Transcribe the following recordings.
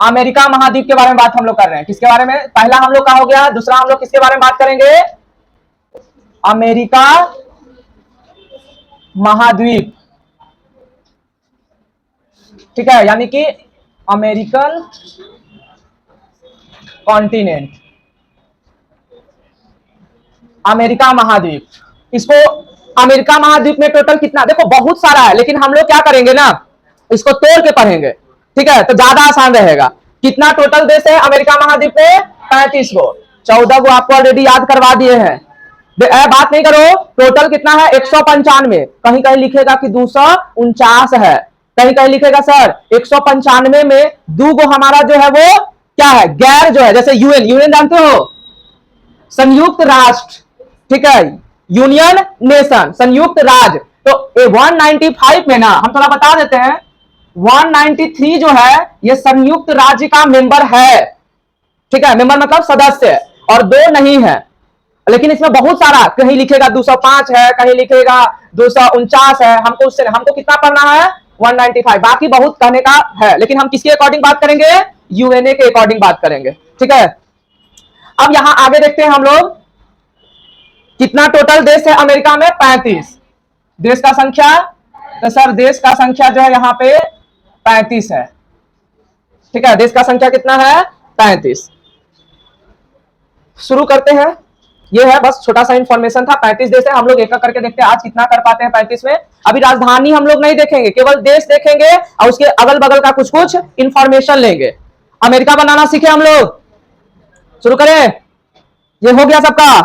America महाद्वीप के बारे में बात हम लोग कर रहे हैं। किसके बारे में? पहला हम लोग का हो गया, दूसरा हम लोग किसके बारे में बात करेंगे? अमेरिका महाद्वीप, ठीक है, यानी कि अमेरिकन कॉन्टिनेंट, अमेरिका महाद्वीप। इसको अमेरिका महाद्वीप में टोटल कितना, देखो बहुत सारा है, लेकिन हम लोग क्या करेंगे ना, इसको तोड़ के पढ़ेंगे, ठीक है, तो ज्यादा आसान रहेगा। कितना टोटल देश है अमेरिका महाद्वीप में? 35 गो। 14 गो आपको ऑलरेडी याद करवा दिए हैं। बात नहीं करो, टोटल कितना है? 195। कहीं कहीं लिखेगा कि 249 है, कहीं कहीं लिखेगा सर 195 में 2 गो हमारा जो है वो क्या है? गैर जो है, जैसे यूएन, यूएन जानते हो, संयुक्त राष्ट्र, ठीक है, यूनियन नेशन, संयुक्त राज्य। तो 195 में ना हम थोड़ा बता देते हैं, 193 जो है ये संयुक्त राज्य का मेंबर है, ठीक है, मेंबर मतलब सदस्य, और 2 नहीं है। लेकिन इसमें बहुत सारा, कहीं लिखेगा 205 है, कहीं लिखेगा 249 है। हमको कितना पढ़ना है? 195। बाकी बहुत कहने का है, लेकिन हम किसके अकॉर्डिंग बात करेंगे? यूएनए के अकॉर्डिंग बात करेंगे, ठीक है। अब यहां आगे देखते हैं हम लोग, कितना टोटल देश है अमेरिका में? 35। देश का संख्या, तो सर देश का संख्या जो है यहां पे 35 है, ठीक है, देश का संख्या कितना है? 35। शुरू करते हैं, ये है बस छोटा सा इंफॉर्मेशन था। 35 देश है, हम लोग एक एक करके देखते हैं आज कितना कर पाते हैं 35 में। अभी राजधानी हम लोग नहीं देखेंगे, केवल देश देखेंगे और उसके अगल बगल का कुछ कुछ इंफॉर्मेशन लेंगे। अमेरिका बनाना सीखे हम लोग, शुरू करें? ये हो गया सबका,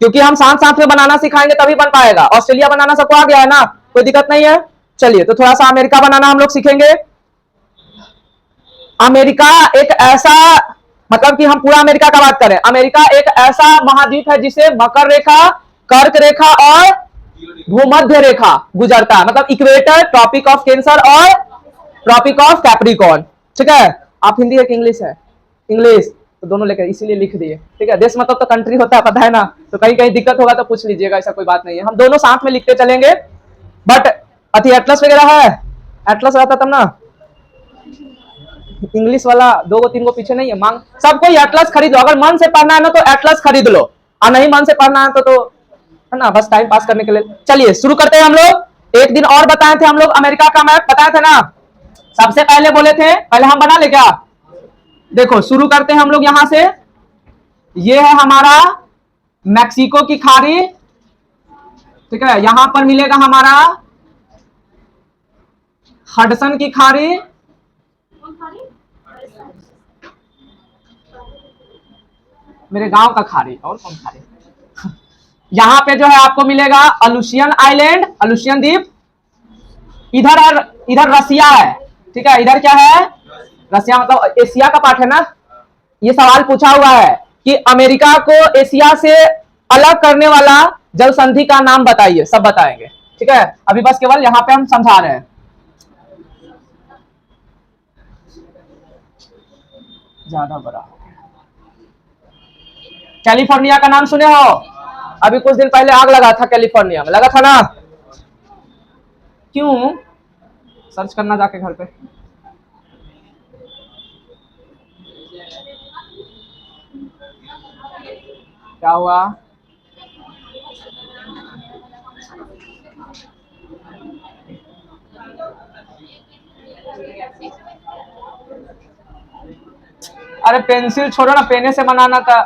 क्योंकि हम साथ साथ में बनाना सिखाएंगे तभी बन पाएगा। ऑस्ट्रेलिया बनाना सबको आ गया है ना, कोई दिक्कत नहीं है। चलिए तो थोड़ा सा अमेरिका बनाना हम लोग सीखेंगे। अमेरिका एक ऐसा, मतलब कि हम पूरा अमेरिका का बात करें, अमेरिका एक ऐसा महाद्वीप है जिसे मकर रेखा, कर्क रेखा और भूमध्य रेखा गुजरता है, मतलब इक्वेटर, ट्रॉपिक ऑफ कैंसर और ट्रॉपिक ऑफ कैप्रिकॉर्न, ठीक है। आप हिंदी है कि इंग्लिश है? इंग्लिश, तो दोनों लेकर इसीलिए लिख दिए, ठीक है। देश मतलब तो कंट्री होता है, पता है ना, तो कहीं कहीं दिक्कत होगा तो पूछ लीजिएगा, ऐसा कोई बात नहीं है, हम दोनों साथ में लिखते चलेंगे। बट अति एटलस वगैरह है, एटलस रहता तब ना, इंग्लिश वाला 2 गो 3 गो पीछे नहीं है, मांग सबको एटलस खरीद लो। अगर मन से पढ़ना है ना तो एटलस खरीद लो, और नहीं मन से पढ़ना है तो है ना, बस टाइम पास करने के लिए। चलिए शुरू करते हैं हम लोग। एक दिन और बताए थे हम लोग, अमेरिका का मैप बताए थे ना, सबसे पहले बोले थे, पहले हम बना ले क्या? देखो शुरू करते हैं हम लोग यहां से। ये है हमारा मैक्सिको की खाड़ी, ठीक है, यहां पर मिलेगा हमारा हडसन की खाड़ी, मेरे गांव का खाड़ी, और कौन खाड़ी? यहां पे जो है आपको मिलेगा अलुशियन आइलैंड, अलुशियन द्वीप। इधर रसिया है, ठीक है, इधर क्या है? रसिया, मतलब एशिया का पार्ट है ना। ये सवाल पूछा हुआ है कि अमेरिका को एशिया से अलग करने वाला जल संधि का नाम बताइए, सब बताएंगे, ठीक है। अभी बस केवल यहां पे हम समझा रहे हैं। ज्यादा बड़ा, कैलिफोर्निया का नाम सुने हो? अभी कुछ दिन पहले आग लगा था कैलिफोर्निया में, लगा था ना? क्यों? सर्च करना जाके घर पे। क्या हुआ? अरे पेंसिल छोड़ो ना, पेने से बनाना था।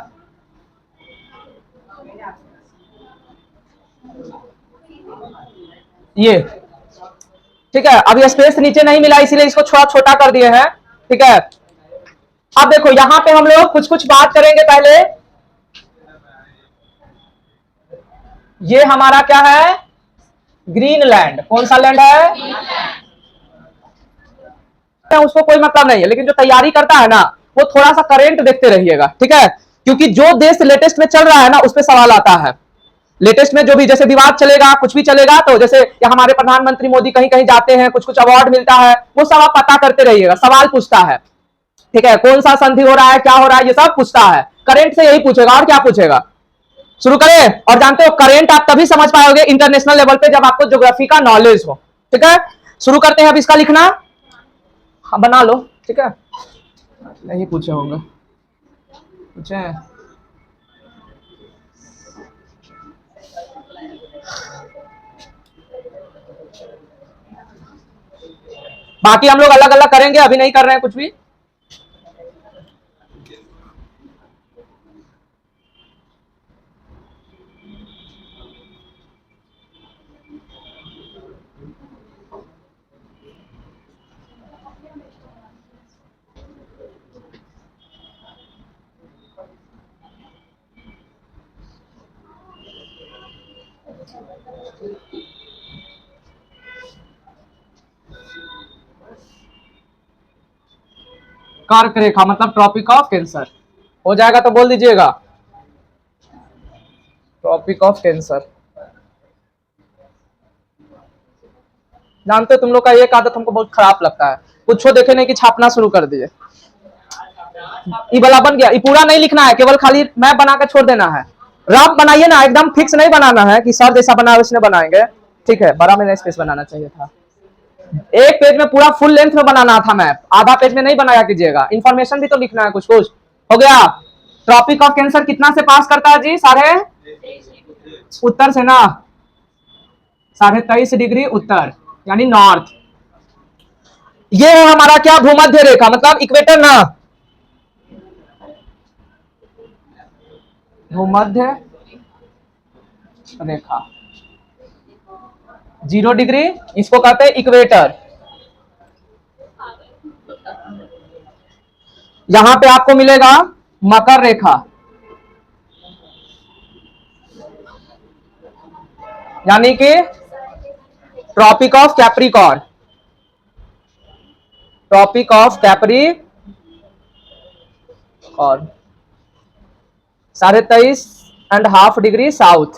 ये ठीक है, अभी स्पेस नीचे नहीं मिला इसीलिए इसको थोड़ा छोटा कर दिए हैं, ठीक है। अब देखो यहां पे हम लोग कुछ कुछ बात करेंगे। पहले ये हमारा क्या है? ग्रीनलैंड। कौन सा लैंड है? उसको कोई मतलब नहीं है, लेकिन जो तैयारी करता है ना वो थोड़ा सा करेंट देखते रहिएगा, ठीक है, क्योंकि जो देश लेटेस्ट में चल रहा है ना उस पर सवाल आता है। लेटेस्ट में जो भी जैसे विवाद चलेगा, कुछ भी चलेगा, तो जैसे हमारे प्रधानमंत्री मोदी कहीं कहीं जाते हैं, कुछ कुछ अवार्ड मिलता है, वो सब आप पता करते रहिएगा, सवाल पूछता है, ठीक है। कौन सा संधि हो रहा है, क्या हो रहा है, ये सब पूछता है। करेंट से यही पूछेगा, और क्या पूछेगा? शुरू करें। और जानते हो करेंट आप तभी समझ पाओगे इंटरनेशनल लेवल पे जब आपको ज्योग्राफी का नॉलेज हो, ठीक है। शुरू करते हैं अब इसका लिखना, हाँ, बना लो, ठीक है। नहीं पूछे होंगे, पूछे हैं? बाकी हम लोग अलग अलग करेंगे, अभी नहीं कर रहे हैं कुछ भी। कर्क रेखा मतलब ट्रॉपिक ऑफ कैंसर, हो जाएगा तो बोल दीजिएगा। ट्रॉपिक ऑफ कैंसर, जानते हो तुम लोग का एक आदत हमको बहुत खराब लगता है, कुछ देखे नहीं कि छापना शुरू कर दिए। ये वाला बन गया, ये पूरा नहीं लिखना है, केवल खाली मैप बना के छोड़ देना है। रफ बनाइए ना, एकदम फिक्स नहीं बनाना है कि सर जैसा बना उसने बनाएंगे। ठीक है, बड़ा में स्पेस बनाना चाहिए था। एक पेज में पूरा फुल लेंथ में बनाना था मैप, आधा पेज में नहीं बनाया कीजिएगा। इन्फॉर्मेशन भी तो लिखना है कुछ कुछ। हो गया। ट्रॉपिक ऑफ कैंसर कितना से पास करता है जी? साढ़े उत्तर से ना, 23.5 डिग्री उत्तर यानी नॉर्थ। ये है हमारा क्या, भूमध्य रेखा मतलब इक्वेटर ना, भूमध्य रेखा 0 डिग्री, इसको कहते हैं इक्वेटर। यहां पे आपको मिलेगा मकर रेखा, यानी कि tropic of Capricorn, tropic of Capricorn 23.5 degree south,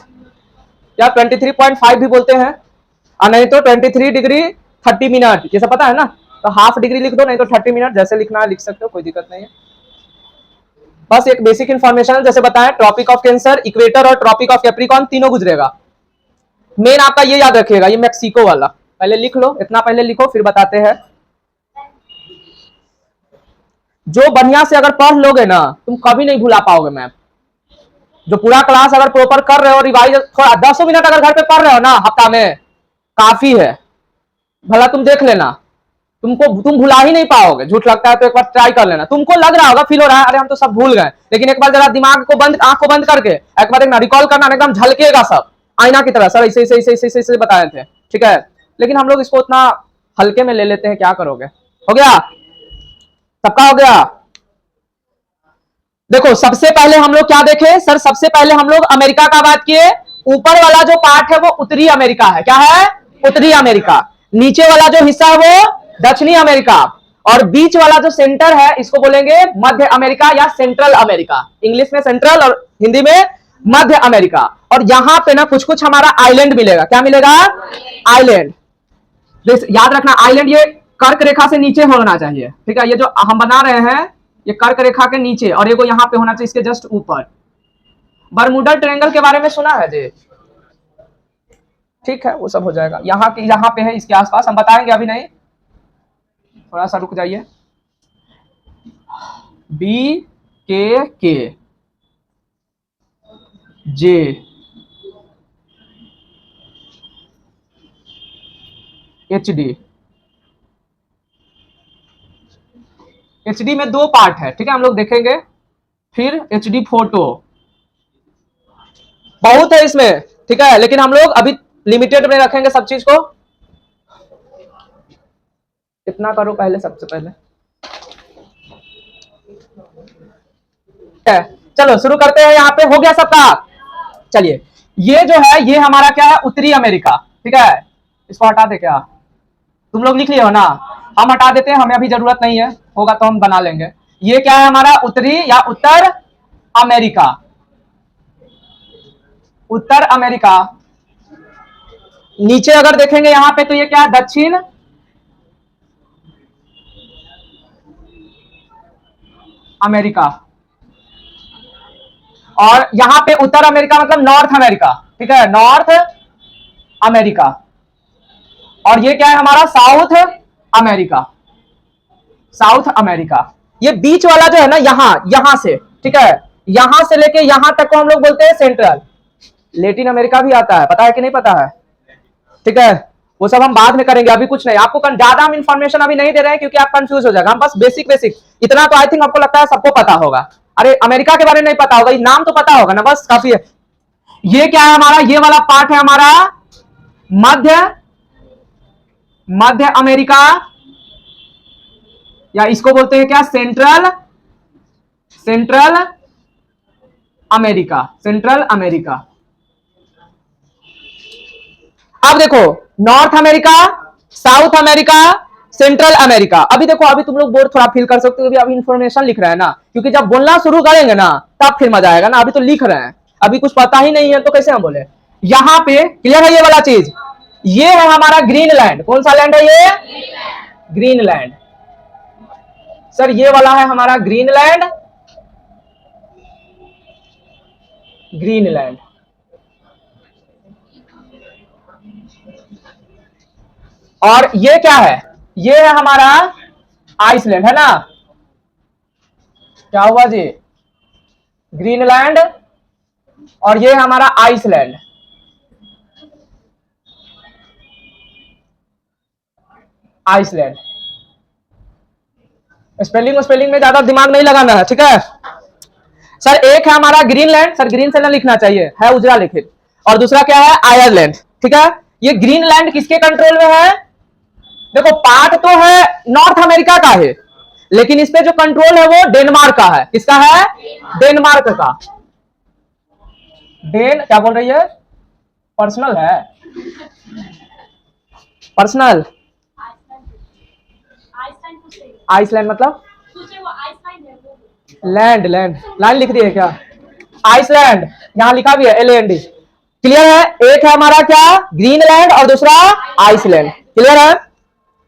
या 23.5 भी बोलते हैं, और नहीं तो 23 डिग्री 30 मिनट, जैसा पता है ना, तो हाफ डिग्री लिख दो, नहीं तो 30 मिनट, जैसे लिखना है लिख सकते हो, कोई दिक्कत नहीं है। बस एक बेसिक इंफॉर्मेशन जैसे बताएं, ट्रॉपिक ऑफ कैंसर, इक्वेटर और ट्रॉपिक ऑफ कैप्रिकॉर्न तीनों गुजरेगा। मेन आपका ये याद रखिएगा, ये मैक्सिको वाला पहले लिख लो, इतना पहले लिखो फिर बताते हैं। जो बढ़िया से अगर पढ़ लोगे ना, तुम कभी नहीं भुला पाओगे मैप। जो पूरा क्लास अगर प्रॉपर कर रहे हो, रिवाइज थोड़ा 10 मिनट अगर घर पे पढ़ रहे हो ना हफ्ता में, काफी है। भला तुम देख लेना, तुम भुला ही नहीं पाओगे। झूठ लगता है तो एक बार ट्राई कर लेना, तुमको लग रहा होगा, फील हो रहा है अरे हम तो सब भूल गए, लेकिन एक बार जरा दिमाग को बंद, आंख को बंद करके एक बार रिकॉल करना, एकदम झलकेगा सब आईना की तरह। सर ऐसे ऐसे ऐसे ऐसे ऐसे बताए थे, ठीक है, लेकिन हम लोग इसको उतना हल्के में ले लेते हैं, क्या करोगे। हो गया, सबका हो गया। देखो सबसे पहले हम लोग क्या देखे सर, सबसे पहले हम लोग अमेरिका का बात किए। ऊपर वाला जो पार्ट है वो उत्तरी अमेरिका है, क्या है? उत्तरी अमेरिका। नीचे वाला जो हिस्सा है वो दक्षिणी अमेरिका, और बीच वाला जो सेंटर है इसको बोलेंगे मध्य अमेरिका या सेंट्रल अमेरिका। इंग्लिश में सेंट्रल और हिंदी में मध्य अमेरिका। और यहां पे ना कुछ कुछ हमारा आइलैंड मिलेगा, क्या मिलेगा? आइलैंड। याद रखना, आइलैंड ये कर्क रेखा से नीचे होना चाहिए, ठीक है। ये जो हम बना रहे हैं ये कर्क रेखा के नीचे, और ये को यहाँ पे होना चाहिए इसके जस्ट ऊपर। बरमूडा ट्रायंगल के बारे में सुना है जी? ठीक है, वो सब हो जाएगा। यहाँ पे है, इसके आसपास हम बताएंगे, अभी नहीं, थोड़ा सा रुक जाइए। के जे एच डी में 2 पार्ट है, ठीक है, हम लोग देखेंगे। फिर एच डी फोटो बहुत है इसमें, ठीक है, लेकिन हम लोग अभी लिमिटेड में रखेंगे सब चीज को। इतना करो पहले, सबसे पहले चलो शुरू करते हैं। यहाँ पे हो गया सबका। चलिए, ये जो है ये हमारा क्या है? उत्तरी अमेरिका, ठीक है। इसको हटा दे क्या? तुम लोग लिख लिए हो ना, हम हटा देते हैं, हमें अभी जरूरत नहीं है, होगा तो हम बना लेंगे। ये क्या है हमारा? उत्तरी या उत्तर अमेरिका। उत्तर अमेरिका। नीचे अगर देखेंगे यहाँ पे तो ये क्या है? दक्षिण अमेरिका। और यहां पे उत्तर अमेरिका मतलब नॉर्थ अमेरिका, ठीक है, नॉर्थ अमेरिका। और ये क्या है हमारा? South America, south America. ये बीच वाला जो है ना, यहां से, ठीक है, यहां से लेके यहां तक को हम लोग बोलते हैं सेंट्रल। लेटिन अमेरिका भी आता है, पता है कि नहीं पता है? ठीक है, वो सब हम बाद में करेंगे, अभी कुछ नहीं। आपको ज्यादा हम इंफॉर्मेशन अभी नहीं दे रहे हैं क्योंकि आप कंफ्यूज हो जाएगा। हम बस बेसिक बेसिक इतना तो आई थिंक आपको लगता है सबको पता होगा। अरे अमेरिका के बारे में नहीं पता होगा, ये नाम तो पता होगा ना, बस काफी है। ये क्या है हमारा, ये वाला पार्ट है हमारा मध्य मध्य अमेरिका, या इसको बोलते हैं क्या, central central America, central America. अब देखो, north America, south America, central America. अभी देखो, अभी तुम लोग बोर्ड थोड़ा फील कर सकते हो, अभी इंफॉर्मेशन लिख रहे हैं ना, क्योंकि जब बोलना शुरू करेंगे ना तब फिर मजा आएगा ना। अभी तो लिख रहे हैं, अभी कुछ पता ही नहीं है तो कैसे हम बोले। यहां पे क्लियर है ये वाला चीज, ये है हमारा ग्रीनलैंड। कौन सा लैंड है ये? ग्रीनलैंड। सर ये वाला है हमारा ग्रीनलैंड, ग्रीनलैंड। और ये क्या है, ये है हमारा आइसलैंड, है ना? क्या हुआ जी? ग्रीनलैंड, और ये है हमारा आइसलैंड। आइसलैंड। स्पेलिंग में ज्यादा दिमाग नहीं लगाना है, ठीक है सर। एक है हमारा ग्रीनलैंड, सर ग्रीन से ना लिखना चाहिए, है उजरा लिखे। और दूसरा क्या है, आयरलैंड, ठीक है। ये ग्रीनलैंड किसके कंट्रोल में है? देखो पार्ट तो है नॉर्थ अमेरिका का है, लेकिन इस पे जो कंट्रोल है वो डेनमार्क का है। किसका है? डेनमार्क का। क्या बोल रही है? पर्सनल है, पर्सनल। आइसलैंड मतलब लैंड, लैंड लिख दी है क्या? आइसलैंड यहां लिखा भी है, LAND। क्लियर है? एक है हमारा क्या, ग्रीनलैंड, और दूसरा आइसलैंड। क्लियर है?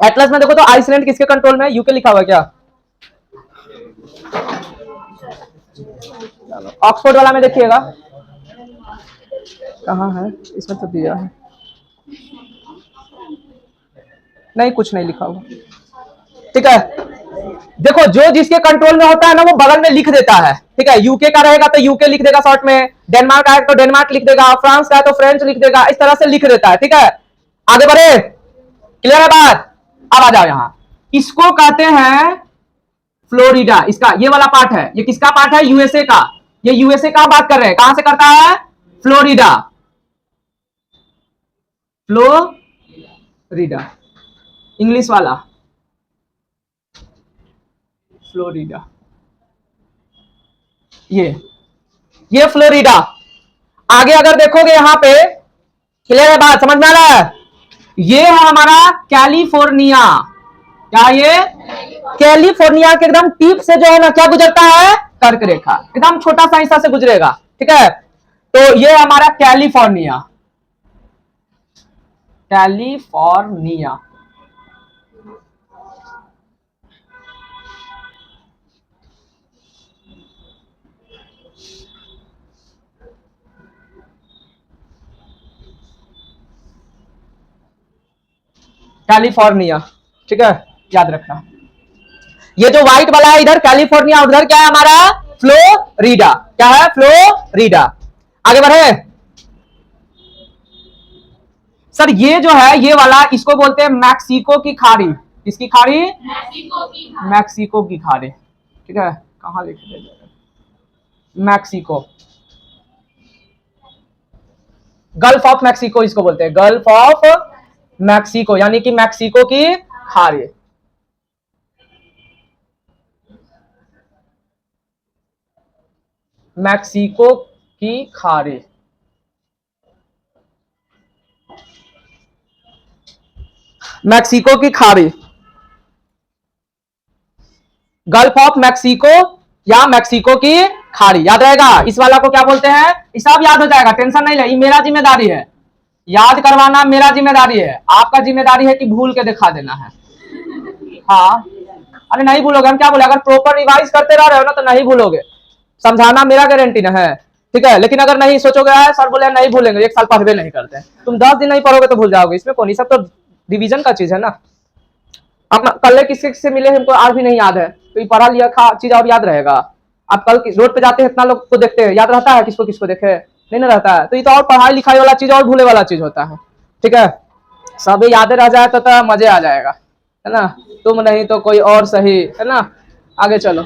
एटलस में देखो तो आइसलैंड किसके कंट्रोल में है? यूके लिखा हुआ क्या? ऑक्सफोर्ड वाला में देखिएगा कहां है, इसमें तो दिया है नहीं, कुछ नहीं लिखा हुआ, ठीक है। देखो जो जिसके कंट्रोल में होता है ना वो बगल में लिख देता है, ठीक है। यूके का रहेगा तो यूके लिख देगा शॉर्ट में, डेनमार्क का है तो डेनमार्क लिख देगा, फ्रांस का है तो फ्रेंच लिख देगा, इस तरह से लिख देता है, ठीक है। आगे बढ़े, क्लियर है बात? अब आ जाओ यहां, इसको कहते हैं फ्लोरिडा। इसका ये वाला पार्ट है, ये किसका पार्ट है? यूएसए का। ये यूएसए का बात कर रहे हैं, कहां से करता है? फ्लोरिडा, फ्लोरिडा, इंग्लिश वाला फ्लोरिडा। ये फ्लोरिडा। आगे अगर देखोगे यहां पे, क्लियर है बात, समझ में आ रहा है? ये है हमारा कैलिफोर्निया। क्या ये? कैलिफोर्निया के एकदम टीप से जो है ना क्या गुजरता है? कर्क रेखा, एकदम छोटा सा हिस्सा से गुजरेगा, ठीक है। तो ये हमारा कैलिफोर्निया, कैलिफोर्निया। कैलिफोर्निया, ठीक है, याद रखना। ये जो व्हाइट वाला है इधर कैलिफोर्निया, और उधर क्या है हमारा? फ्लोरिडा। क्या है? फ्लोरिडा। आगे बढ़े सर। ये जो है ये वाला, इसको बोलते हैं मैक्सिको की खाड़ी। किसकी खाड़ी? मैक्सिको की खाड़ी, ठीक है। कहां लिखे थे? मैक्सिको, गल्फ ऑफ मैक्सिको इसको बोलते हैं, गल्फ ऑफ मैक्सिको, यानी कि मैक्सिको की खाड़ी। मैक्सिको की खाड़ी, मैक्सिको की खाड़ी, गल्फ ऑफ मैक्सिको या मैक्सिको की खाड़ी, याद रहेगा। इस वाला को क्या बोलते हैं? सब याद हो जाएगा, टेंशन नहीं ले, ये मेरा जिम्मेदारी है, याद करवाना मेरा जिम्मेदारी है। आपका जिम्मेदारी है कि भूल के दिखा देना है। हाँ, अरे नहीं भूलोगे, हम क्या बोले, अगर प्रॉपर रिवाइज करते रह रहे हो ना तो नहीं भूलोगे। समझाना मेरा गारंटी ना है, ठीक है। लेकिन अगर नहीं सोचोगे, सर बोले नहीं भूलेंगे, एक साल पढ़वे नहीं करते, तुम 10 दिन नहीं पढ़ोगे तो भूल जाओगे, इसमें कौन, सब तो डिवीजन का चीज है ना। अब कल किससे मिले हमको आज भी नहीं याद है, तो ये पढ़ा लिखा चीज और याद रहेगा। आप कल रोड पे जाते हैं इतना लोग को देखते हैं, याद रहता है किसको किसको देखे? नहीं ना रहता है। तो ये तो और पढ़ाई लिखाई वाला चीज और भूले वाला चीज होता है, ठीक है। सब यादें रह जाए तो मजे आ जाएगा, है ना। तुम नहीं तो कोई और सही, है ना। आगे चलो,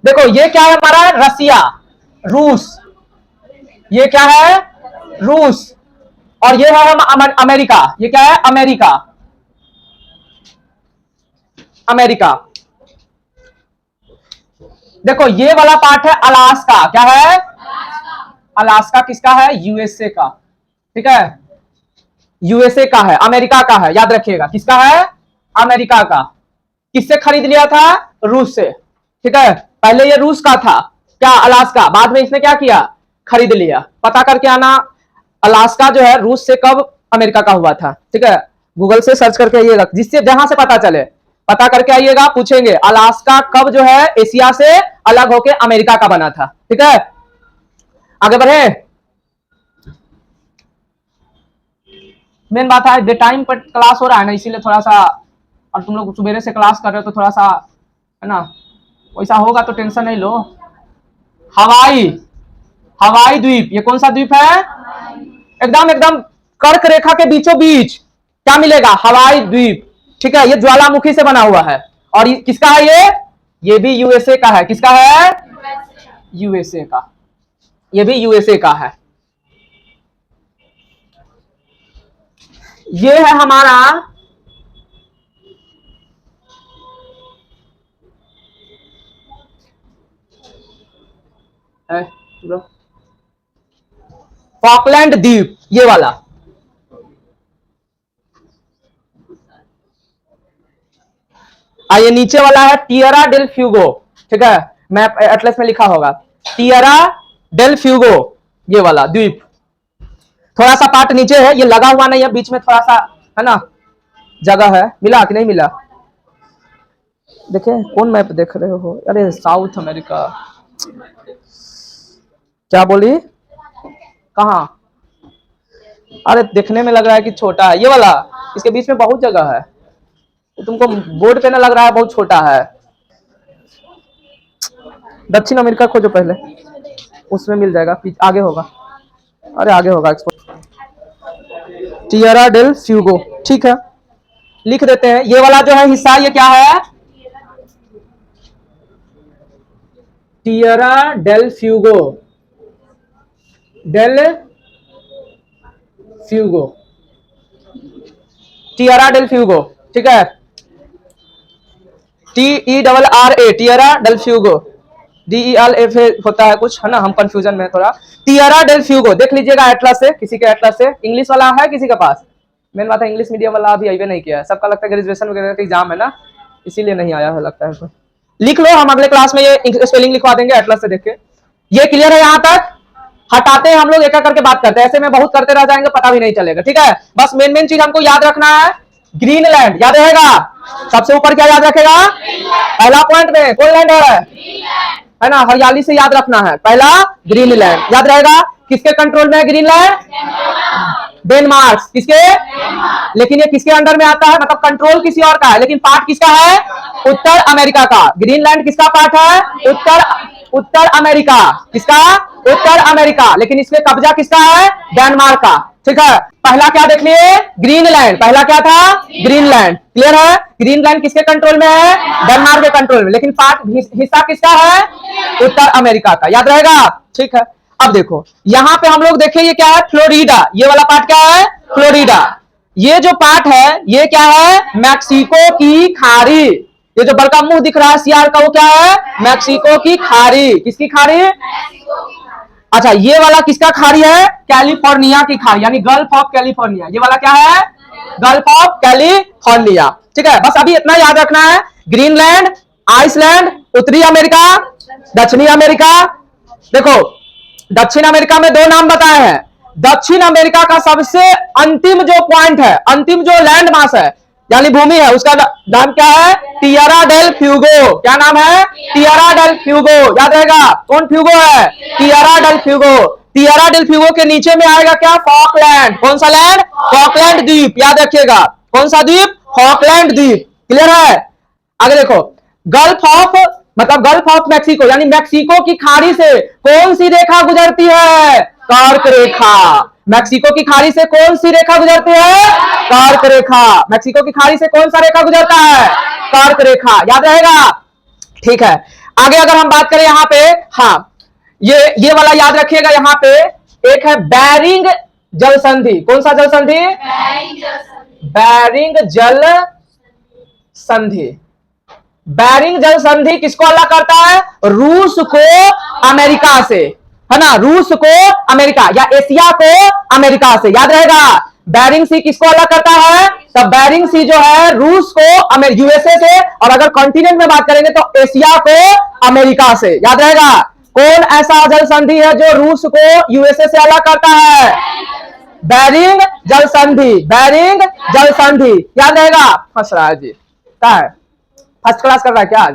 देखो ये क्या है हमारा? रसिया, रूस। ये क्या है? रूस। और ये है हम अमेरिका। ये क्या है? अमेरिका। अमेरिका। देखो ये वाला पार्ट है अलास्का। क्या है? अलास्का किसका है? यूएसए का, ठीक है। यूएसए का है, अमेरिका का है, याद रखिएगा। किसका है? अमेरिका का। किससे खरीद लिया था? रूस से, ठीक है। पहले ये रूस का था क्या? अलास्का। बाद में इसने क्या किया? खरीद लिया। पता करके आना अलास्का जो है रूस से कब अमेरिका का हुआ था, ठीक है। गूगल से सर्च करके आइएगा, जिससे जहां से पता चले पता करके आइएगा। पूछेंगे अलास्का कब जो है एशिया से अलग होके अमेरिका का बना था, ठीक है। आगे बढ़े। मेन बात है डे टाइम पर क्लास हो रहा है ना, इसीलिए थोड़ा सा, और तुम लोग सुबेरे से क्लास कर रहे हो तो थोड़ा सा, है ना। वैसा होगा तो टेंशन नहीं लो। हवाई, हवाई द्वीप। ये कौन सा द्वीप है? एकदम एकदम कर्क रेखा के बीचों बीच क्या मिलेगा? हवाई द्वीप, ठीक है। ये ज्वालामुखी से बना हुआ है। और ये किसका है? ये भी यूएसए का है। किसका है? यूएसए का। ये भी यूएसए का है। ये है हमारा फॉकलैंड द्वीप, ये वाला। ये नीचे वाला है टिएरा डेल फ्यूगो, ठीक है। मैप एटलस में लिखा होगा टिएरा डेल फ्यूगो, ये वाला द्वीप। थोड़ा सा पार्ट नीचे है, ये लगा हुआ नहीं है, बीच में थोड़ा सा, है ना, जगह है। मिला कि नहीं मिला? देखे कौन मैप देख रहे हो? अरे साउथ अमेरिका। क्या बोली? कहाँ? अरे देखने में लग रहा है कि छोटा है ये वाला, इसके बीच में बहुत जगह है। तुमको बोर्ड पे ना लग रहा है बहुत छोटा है। दक्षिण अमेरिका खोजो पहले, उसमें मिल जाएगा। आगे होगा, अरे आगे होगा टिएरा डेल फ्यूगो, ठीक है। लिख देते हैं। ये वाला जो है हिस्सा, ये क्या है? Tierra del Fuego, del Fuego, Tierra del Fuego, ठीक है। TERRA, Tierra del Fuego. DELF होता है कुछ, है ना, हम कंफ्यूजन में थोड़ा। टिएरा डेल फ्यूगो देख लीजिएगा एटलस से, किसी के एटलस से। इंग्लिश वाला है किसी के पास? मेन बात है इंग्लिश मीडियम वाला अभी अभी नहीं किया है, सबका लगता है ग्रेजुएशन वगैरह का एग्जाम है ना, इसीलिए नहीं आया है लगता है। लिख लो, हम अगले क्लास में ये स्पेलिंग लिखवा देंगे एटलस से देख के। ये क्लियर है यहाँ तक? हटाते हैं हम लोग, एक एक करके बात करते हैं, ऐसे में बहुत करते रह जाएंगे, पता भी नहीं चलेगा, ठीक है। बस मेन मेन चीज हमको याद रखना है। ग्रीनलैंड याद रहेगा, सबसे ऊपर क्या याद रखेगा? पहला पॉइंट में कौन लैंड है ना, हरियाली से याद रखना है। पहला ग्रीनलैंड याद रहेगा। किसके कंट्रोल में है ग्रीनलैंड? डेनमार्क। किसके? लेकिन ये किसके अंडर में आता है? मतलब कंट्रोल किसी और का है, लेकिन पार्ट किसका है? उत्तर अमेरिका का। ग्रीनलैंड किसका पार्ट है? उत्तर अमेरिका। किसका? उत्तर अमेरिका। लेकिन इसमें कब्जा किसका है? डेनमार्क का, ठीक है। पहला क्या देख लिए? ग्रीनलैंड। पहला क्या था? ग्रीनलैंड। क्लियर है? ग्रीनलैंड किसके कंट्रोल में है? डेनमार्क के कंट्रोल में। लेकिन पार्ट हिस्सा किसका है? उत्तर अमेरिका का। याद रहेगा, ठीक है। अब देखो यहां पे हम लोग देखें, ये क्या है? फ्लोरिडा। ये वाला पार्ट क्या है? फ्लोरिडा। ये जो पार्ट है ये क्या है? मैक्सिको की खाड़ी। ये जो बड़का मुंह दिख रहा है सियार का, वो क्या है? मैक्सिको की खाड़ी। किसकी खाड़ी? अच्छा, ये वाला किसका खाड़ी है? कैलिफोर्निया की खाड़ी, यानी गल्फ ऑफ कैलिफोर्निया। ये वाला क्या है? गल्फ ऑफ कैलिफोर्निया, ठीक है। बस अभी इतना याद रखना है। ग्रीनलैंड, आइसलैंड, उत्तरी अमेरिका, दक्षिणी अमेरिका। देखो दक्षिण अमेरिका में दो नाम बताए हैं। दक्षिण अमेरिका का सबसे अंतिम जो पॉइंट है, अंतिम जो लैंड मास है यानी भूमि है, उसका नाम क्या है? Tierra del Fuego. क्या नाम है? Tierra del Fuego. याद रहेगा कौन फ्यूगो है? Tierra del Fuego. Tierra del Fuego के नीचे में आएगा क्या? फॉकलैंड। कौन सा लैंड? फॉकलैंड द्वीप। याद रखिएगा कौन सा द्वीप? फॉकलैंड द्वीप। क्लियर है? आगे देखो, गल्फ ऑफ मतलब गल्फ ऑफ मैक्सिको यानी मैक्सिको की खाड़ी से कौन सी रेखा गुजरती है? कर्क रेखा। मैक्सिको की खाड़ी से कौन सी रेखा गुजरती है? कर्क रेखा। मैक्सिको की खाड़ी से कौन सा रेखा गुजरता है? कर्क रेखा। याद रहेगा? ठीक है। आगे अगर हम बात करें यहां पे, हाँ ये वाला याद रखिएगा, यहां पे एक है बैरिंग जल संधि। कौन सा जल संधि? बैरिंग जल संधि। बैरिंग जल संधि किसको अलग करता है? रूस को अमेरिका से, है ना, रूस को अमेरिका या एशिया को अमेरिका से। याद रहेगा? बैरिंग सी किसको अलग करता है? तो बैरिंग सी जो है रूस को यूएसए से, और अगर कॉन्टिनेंट में बात करेंगे तो एशिया को अमेरिका से। याद रहेगा? कौन ऐसा जल संधि है जो रूस को यूएसए से अलग करता है? बैरिंग जल संधि। बैरिंग जल संधि। याद रहेगा? फंस रहा है जी, क्या है? फर्स्ट क्लास कर रहा है क्या आज?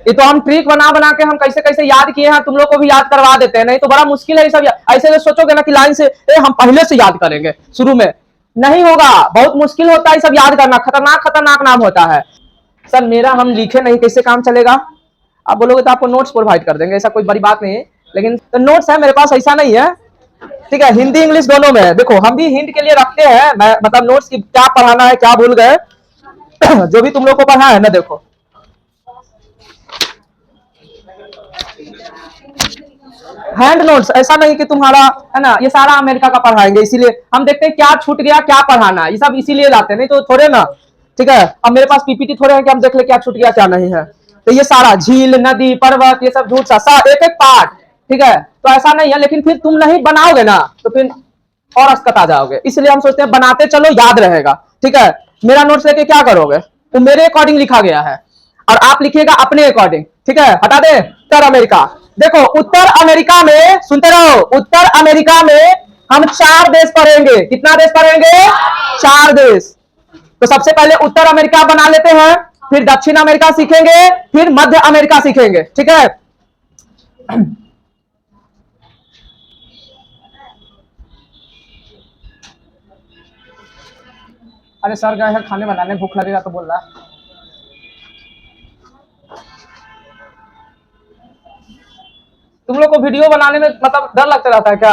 ये तो हम ट्रिक बना बना के हम कैसे कैसे याद किए हैं, तुम लोग को भी याद करवा देते हैं। नहीं तो बड़ा मुश्किल है ये सब। ऐसे सोचोगे ना कि लाइन से हम पहले से याद करेंगे, शुरू में नहीं होगा। बहुत मुश्किल होता है सब याद करना, खतरनाक खतरनाक नाम होता है। सर मेरा हम लिखे नहीं, कैसे काम चलेगा? आप बोलोगे तो आपको नोट्स प्रोवाइड कर देंगे, ऐसा कोई बड़ी बात नहीं है। लेकिन तो नोट्स है मेरे पास, ऐसा नहीं है, ठीक है? हिंदी इंग्लिश दोनों में है। देखो हम भी हिंट के लिए रखते हैं, मैं मतलब नोट्स की क्या पढ़ाना है, क्या भूल गए जो भी तुम लोग को पढ़ा है ना, देखो हैंड नोट्स, ऐसा नहीं कि तुम्हारा है ना ये सारा अमेरिका का पढ़ाएंगे। इसीलिए हम देखते हैं क्या छूट गया, क्या पढ़ाना, ये सब इसीलिए लाते हैं, नहीं तो थोड़े ना। ठीक है? अब मेरे पास पीपीटी थोड़े हैं कि हम देख ले क्या छूट गया क्या नहीं है। तो ये सारा झील नदी पर्वत ये सब झूठ सा एक एक पार्ट, ठीक है? तो ऐसा नहीं है, लेकिन फिर तुम नहीं बनाओगे ना तो फिर और अस्कत आ जाओगे। इसलिए हम सोचते हैं बनाते चलो, याद रहेगा। ठीक है? मेरा नोट्स लेके क्या करोगे? वो मेरे अकॉर्डिंग लिखा गया है और आप लिखिएगा अपने अकॉर्डिंग। ठीक है? हटा दे उत्तर अमेरिका। देखो उत्तर अमेरिका में, सुनते रहो, उत्तर अमेरिका में हम 4 देश पढ़ेंगे। कितना देश पढ़ेंगे? 4 देश। तो सबसे पहले उत्तर अमेरिका बना लेते हैं, फिर दक्षिण अमेरिका सीखेंगे, फिर मध्य अमेरिका सीखेंगे। ठीक है? अरे सर गए हैं खाने बनाने, भूख लगेगा तो बोल रहा है। तुम लोग को वीडियो बनाने में मतलब डर लगता रहता है क्या?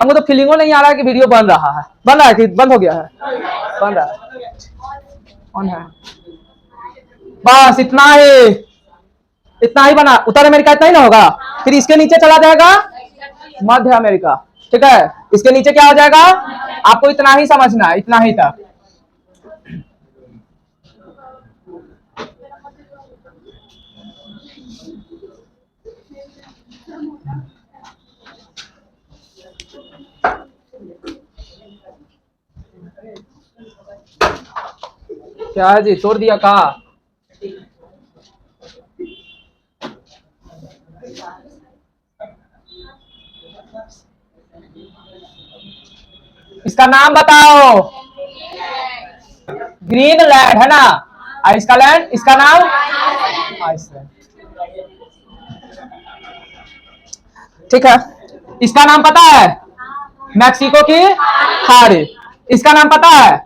हमको तो फीलिंगो नहीं आ रहा है कि वीडियो बन रहा है। बन रहा है कि बंद हो गया है? बन रहा है। कौन है? बस इतना ही, इतना ही बना। उत्तर अमेरिका इतना ही ना होगा, फिर इसके नीचे चला जाएगा मध्य अमेरिका। ठीक है? इसके नीचे क्या हो जाएगा? आपको इतना ही समझना है, इतना ही तक। क्या है जी, तोड़ दिया का? इसका नाम बताओ। ग्रीनलैंड है ना? और इसका लैंड, इसका नाम आइसलैंड। ठीक है? इसका नाम पता है? मैक्सिको की खाड़ी। इसका नाम पता है?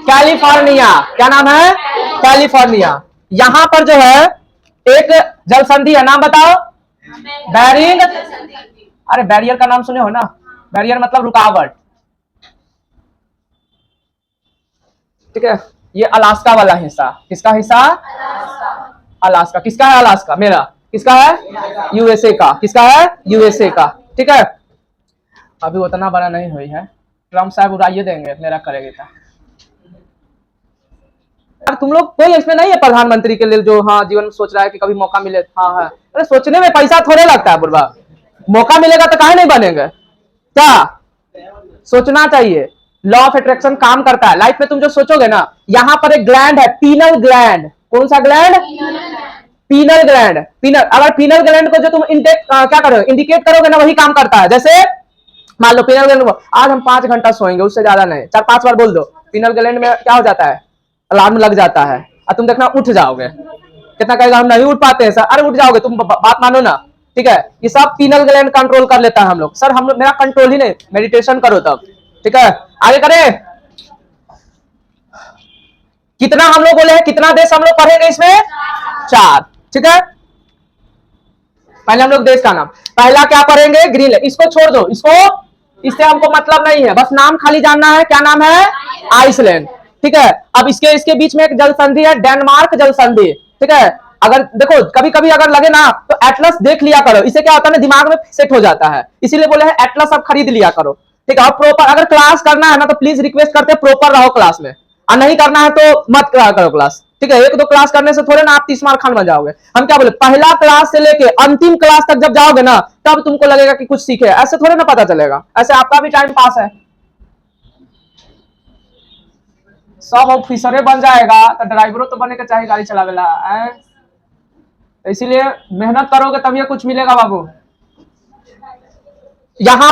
कैलिफोर्निया। क्या नाम है? कैलिफोर्निया। यहां पर जो है एक जल संधि है, नाम बताओ। बैरिंग। अरे बैरियर का नाम सुने हो ना? बैरियर मतलब रुकावट। ठीक है? ये अलास्का वाला हिस्सा, किसका हिस्सा? अलास्का। किसका है अलास्का? मेरा। किसका है? यूएसए का। किसका है? यूएसए का। ठीक है? अभी उतना बड़ा नहीं हुई है, ट्रम्प साहब उड़ाइए देंगे मेरा करेगा। अब तुम लोग कोई इसमें नहीं है प्रधानमंत्री के लिए जो हाँ जीवन में सोच रहा है कि कभी मौका मिले? हाँ है। अरे सोचने में पैसा थोड़े लगता है बुढ़वा, मौका मिलेगा तो काहे नहीं बनेंगे? क्या सोचना चाहिए? लॉ ऑफ अट्रैक्शन काम करता है लाइफ में। तुम जो सोचोगे ना, यहाँ पर एक ग्लैंड है, पीनल ग्लैंड। कौन सा ग्लैंड? Penal gland. पीनल, अगर पीनल ग्लैंड को जो तुम क्या करोगे, इंडिकेट करोगे ना, वही काम करता है। जैसे मान लो पीनल ग्लैंड, आज हम 5 घंटा सोएंगे, उससे ज्यादा नहीं, 4-5 बार बोल दो, पीनल ग्लैंड में क्या हो जाता है? अलार्म लग जाता है और तुम देखना उठ जाओगे। कितना कहेगा हम नहीं उठ पाते हैं सर? अरे उठ जाओगे, तुम बात मानो ना। ठीक है? ये सब पीनल ग्लैंड कंट्रोल कर लेता है हम लोग। सर हम लोग, मेरा कंट्रोल ही नहीं, मेडिटेशन करो तब। ठीक है? आगे करें। कितना हम लोग बोले हैं, कितना देश हम लोग पढ़ेंगे इसमें? 4। ठीक है, पहले हम लोग देश का नाम, पहला क्या पढ़ेंगे? ग्रीनलैंड। इसको छोड़ दो, इससे हमको मतलब नहीं है, बस नाम खाली जानना है। क्या नाम है? आइसलैंड। ठीक है, अब इसके इसके बीच में एक जल संधि है, डेनमार्क जल संधि। ठीक है, अगर देखो कभी कभी अगर लगे ना तो एटलस देख लिया करो, इससे क्या होता है ना, दिमाग में सेट हो जाता है, इसीलिए बोले हैं एटलस अब खरीद लिया करो। ठीक है, और प्रॉपर अगर क्लास करना है ना तो प्लीज रिक्वेस्ट करते प्रॉपर रहो क्लास में, और नहीं करना है तो मत करो क्लास। ठीक है, एक दो क्लास करने से थोड़े ना आप 30 मार्क खान बन जाओगे। हम क्या बोले, पहला क्लास से लेके अंतिम क्लास तक जब जाओगे ना तब तुमको लगेगा कि कुछ सीखे, ऐसे थोड़े ना पता चलेगा, ऐसे आपका भी टाइम पास है। सब ऑफिसरे बन जाएगा तो ड्राइवरों तो बने के चाहिए गाड़ी चलावेला है, इसीलिए मेहनत करोगे तभी कुछ मिलेगा बाबू। यहां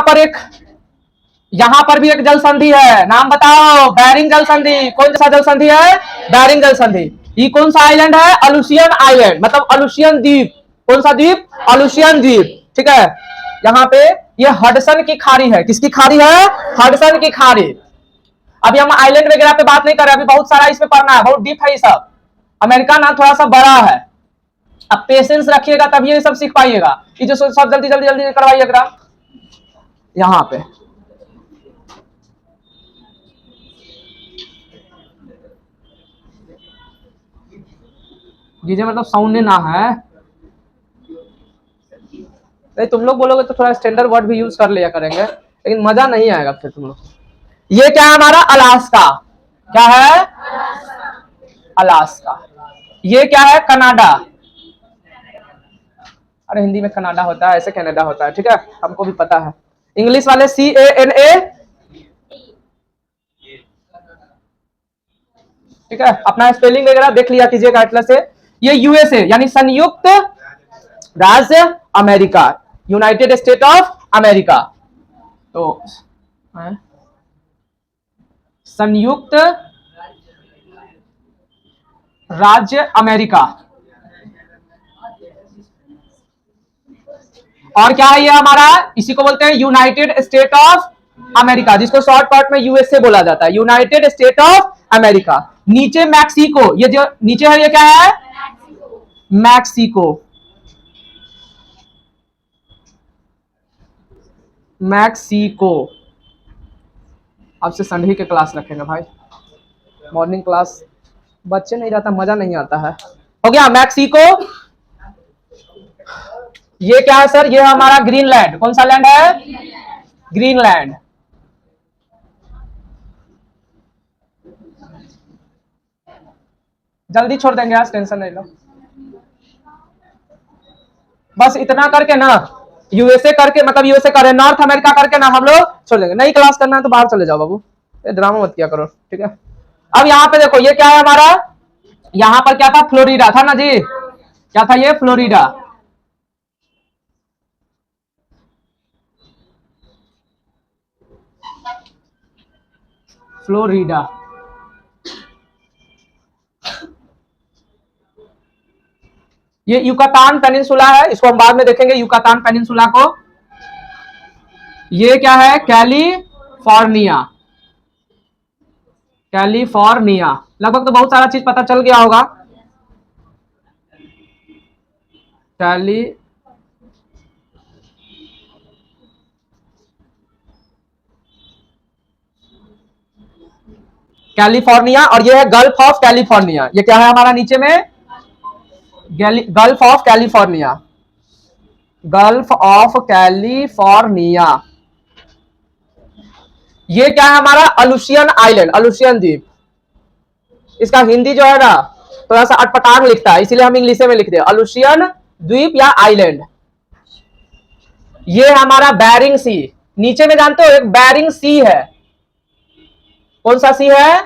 पर भी एक जल संधि है, नाम बताओ? बेरिंग जल संधि। कौन सा जल संधि है? बेरिंग जल संधि। ये कौन सा आइलैंड है? अलुसियन आइलैंड, मतलब अलुसियन द्वीप। कौन सा द्वीप? अलुसियन द्वीप। ठीक है, यहाँ पे ये हडसन की खाड़ी है। किसकी खाड़ी है? हडसन की खाड़ी। अभी हम आइलैंड वगैरह पे बात नहीं कर रहे, अभी बहुत सारा इसमें पढ़ना है, बहुत डीप है ये सब। अमेरिका ना थोड़ा सा बड़ा है, अब पेशेंस रखिएगा तब ये सब सीख पाइएगा। ये जो सब जल्दी जल्दी जल्दी करवाइएगा यहाँ पे। ये मतलब साउंड ना है, नहीं तुम लोग बोलोगे तो थोड़ा स्टैंडर्ड वर्ड भी यूज कर लिया करेंगे, लेकिन मजा नहीं आएगा फिर तुम लोग। ये क्या है हमारा? अलास्का। क्या है? अलास्का। ये क्या है? कनाडा। अरे हिंदी में कनाडा होता है, ऐसे कनाडा होता है। ठीक है, हमको भी पता है। इंग्लिश वाले CANA। ठीक है, अपना स्पेलिंग वगैरह देख लिया कीजिएगा एटलस से। ये USA यानी संयुक्त राज्य America, United state of America. तो संयुक्त राज्य अमेरिका। और क्या है ये हमारा? इसी को बोलते हैं यूनाइटेड स्टेट ऑफ अमेरिका, जिसको शॉर्टकट में USA बोला जाता है, यूनाइटेड स्टेट ऑफ अमेरिका। नीचे मैक्सिको, ये जो नीचे है ये क्या है? मैक्सिको। मैक्सिको। अब से संडे के क्लास रखेंगे भाई, मॉर्निंग क्लास बच्चे नहीं रहता, मजा नहीं आता है। हो गया मैक्सिको। ये क्या है सर? ये हमारा ग्रीनलैंड। कौन सा लैंड है? ग्रीनलैंड। जल्दी छोड़ देंगे आज, टेंशन नहीं लो। बस इतना करके ना, USA करके, मतलब USA करे, नॉर्थ अमेरिका करके ना हम लोग छोड़ देंगे। नई क्लास करना है तो बाहर चले जाओ बाबू, ये ड्रामा मत किया करो। ठीक है, अब यहाँ पे देखो ये क्या है हमारा? यहाँ पर क्या था? फ्लोरिडा था ना जी। क्या था ये? फ्लोरिडा। फ्लोरिडा। ये युकातान पेनिनसुला है, इसको हम बाद में देखेंगे युकातान पेनिनसुला को। ये क्या है? कैलिफोर्निया। कैलिफोर्निया। लगभग तो बहुत सारा चीज पता चल गया होगा। कैलिफोर्निया, और ये है गल्फ ऑफ कैलिफोर्निया। ये क्या है हमारा नीचे में? Gulf of California. Gulf of California. ये क्या है हमारा? अलुसियन आइलैंड, अलुसियन द्वीप। इसका हिंदी जो है ना थोड़ा सा अटपटांग लिखता है, इसीलिए हम इंग्लिश में लिखते हैं अलुसियन द्वीप या आइलैंड। ये हमारा बैरिंग सी। नीचे में जानते हो एक बैरिंग सी है। कौन सा सी है?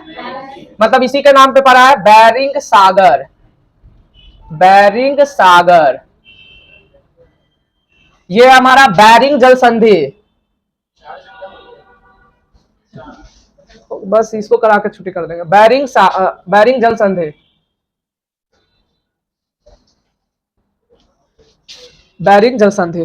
मतलब इसी के नाम पे पड़ा है, बैरिंग सागर। बैरिंग सागर। ये हमारा बैरिंग जल संधि। बस इसको करा के छुट्टी कर देंगे। बैरिंग जल संधि। बैरिंग जल संधि।